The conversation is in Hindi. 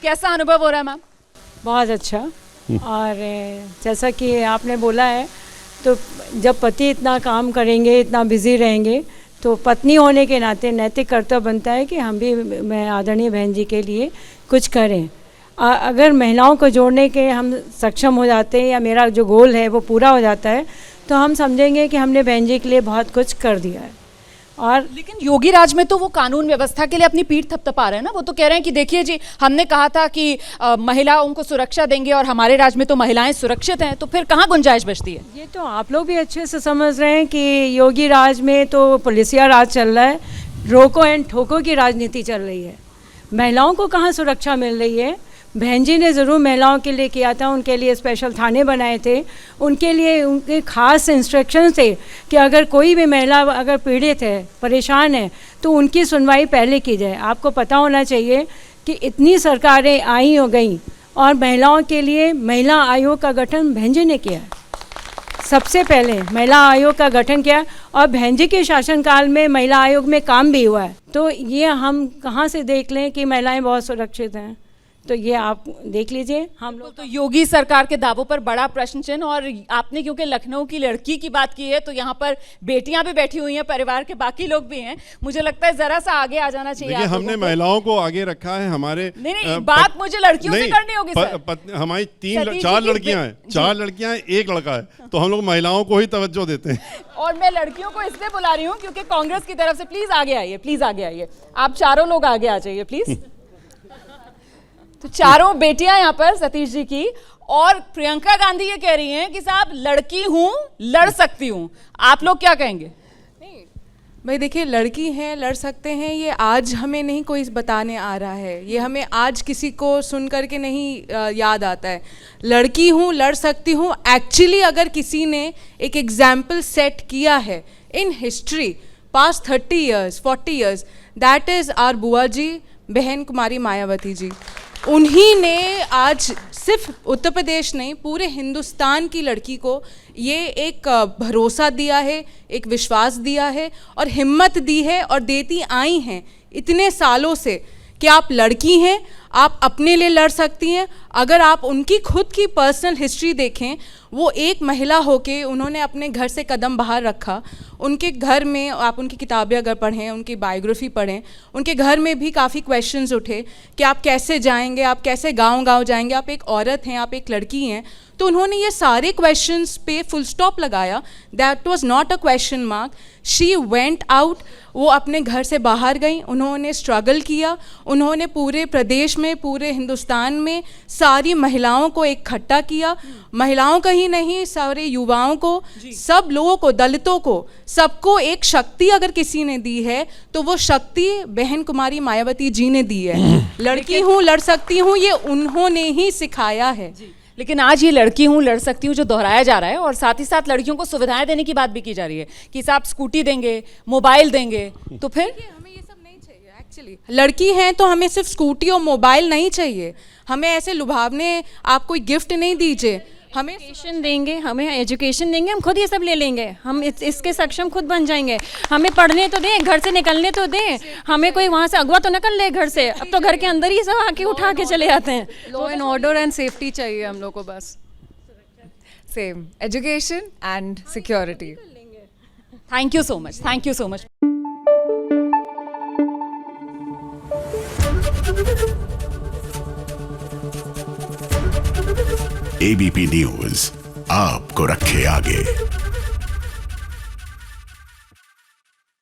कैसा अनुभव हो रहा है मैम? बहुत अच्छा। और जैसा कि आपने बोला है, तो जब पति इतना काम करेंगे, इतना बिजी रहेंगे, तो पत्नी होने के नाते नैतिक कर्तव्य बनता है कि हम भी, मैं आदरणीय बहन जी के लिए कुछ करें। अगर महिलाओं को जोड़ने के हम सक्षम हो जाते हैं या मेरा जो गोल है वो पूरा हो जाता है, तो हम समझेंगे कि हमने बहन जी के लिए बहुत कुछ कर दिया है। और लेकिन योगी राज में तो वो कानून व्यवस्था के लिए अपनी पीठ थपथपा रहे हैं ना। वो तो कह रहे हैं कि देखिए जी, हमने कहा था कि महिलाओं को सुरक्षा देंगे और हमारे राज में तो महिलाएं सुरक्षित हैं, तो फिर कहाँ गुंजाइश बचती है? ये तो आप लोग भी अच्छे से समझ रहे हैं कि योगी राज में तो पुलिसिया राज चल रहा है, रोको एंड ठोको की राजनीति चल रही है। महिलाओं को कहाँ सुरक्षा मिल रही है? बहन जी ने ज़रूर महिलाओं के लिए किया था, उनके लिए स्पेशल थाने बनाए थे, उनके लिए उनके खास इंस्ट्रक्शंस थे कि अगर कोई भी महिला अगर पीड़ित है, परेशान है, तो उनकी सुनवाई पहले की जाए। आपको पता होना चाहिए कि इतनी सरकारें आई हो गई और महिलाओं के लिए महिला आयोग का गठन बहन जी ने किया है। सबसे पहले महिला आयोग का गठन किया और बहन जी के शासनकाल में महिला आयोग में काम भी हुआ है। तो ये हम कहाँ से देख लें कि महिलाएं बहुत सुरक्षित हैं? तो ये आप देख लीजिए। हम लोग तो योगी सरकार के दावों पर बड़ा प्रश्न चिन्ह। और आपने क्योंकि लखनऊ की लड़की की बात की है, तो यहाँ पर बेटियां भी बैठी हुई हैं, परिवार के बाकी लोग भी हैं। मुझे लगता है जरा सा आगे आ जाना चाहिए। हमने महिलाओं को आगे रखा है। हमारे नहीं, बात मुझे लड़कियों से करनी होगी सर। हमारी चार लड़कियां हैं, एक लड़का है, तो हम लोग महिलाओं को ही तवज्जो देते हैं। और मैं लड़कियों को इसलिए बुला रही हूँ क्योंकि कांग्रेस की तरफ से प्लीज आगे आइए, प्लीज आगे आइए। आप चारों लोग आगे आ जाइए प्लीज। तो चारों बेटियां यहाँ पर सतीश जी की, और प्रियंका गांधी ये कह रही हैं कि साहब लड़की हूं, लड़ सकती हूं। आप लोग क्या कहेंगे? नहीं भाई, देखिए, लड़की हैं, लड़ सकते हैं, ये आज हमें नहीं कोई बताने आ रहा है, ये हमें आज किसी को सुन करके नहीं याद आता है। लड़की हूँ, लड़ सकती हूँ, एक्चुअली अगर किसी ने एक एग्जाम्पल सेट किया है in history past 30 years 40 years, that is our बुआ जी, बहन कुमारी मायावती जी। उन्हीं ने आज सिर्फ उत्तर प्रदेश नहीं, पूरे हिंदुस्तान की लड़की को ये एक भरोसा दिया है, एक विश्वास दिया है और हिम्मत दी है और देती आई हैं इतने सालों से कि आप लड़की हैं, आप अपने लिए लड़ सकती हैं। अगर आप उनकी खुद की पर्सनल हिस्ट्री देखें, वो एक महिला होके उन्होंने अपने घर से कदम बाहर रखा। उनके घर में आप उनकी किताबें अगर पढ़ें, उनकी बायोग्राफी पढ़ें, उनके घर में भी काफ़ी क्वेश्चंस उठे कि आप कैसे जाएंगे, आप कैसे गांव-गांव जाएंगे, आप एक औरत हैं, आप एक लड़की हैं। तो उन्होंने ये सारे क्वेश्चंस पे फुल स्टॉप लगाया। That was not a question mark. She went out, वो अपने घर से बाहर गई, उन्होंने स्ट्रगल किया, उन्होंने पूरे प्रदेश में, पूरे हिंदुस्तान में सारी महिलाओं को इकट्ठा किया। महिलाओं का ही नहीं, सारे युवाओं को, सब लोगों को, दलितों को, सबको एक शक्ति अगर किसी ने दी है तो वो शक्ति बहन कुमारी मायावती जी ने दी है। लड़की हूँ, लड़ सकती हूँ, ये उन्होंने ही सिखाया है। लेकिन आज ये लड़की हूँ, लड़ सकती हूँ जो दोहराया जा रहा है, और साथ ही साथ लड़कियों को सुविधाएं देने की बात भी की जा रही है कि साहब स्कूटी देंगे, मोबाइल देंगे, तो फिर हमें ये सब नहीं चाहिए। एक्चुअली लड़की हैं तो हमें सिर्फ स्कूटी और मोबाइल नहीं चाहिए, हमें ऐसे लुभावने आप कोई गिफ्ट नहीं दीजिए। हमें एजुकेशन देंगे, हमें एजुकेशन देंगे, हम खुद ये सब ले लेंगे, हम इसके सक्षम खुद बन जाएंगे। हमें पढ़ने तो दें, घर से निकलने तो दें, हमें कोई वहाँ से अगवा तो निकल ले घर से। अब तो घर के अंदर ही सब आके उठा के चले जाते हैं। Law and order and safety चाहिए हम लोग को, बस same education and security. Thank you so much, thank you so much. ABP news आपको रखे आगे।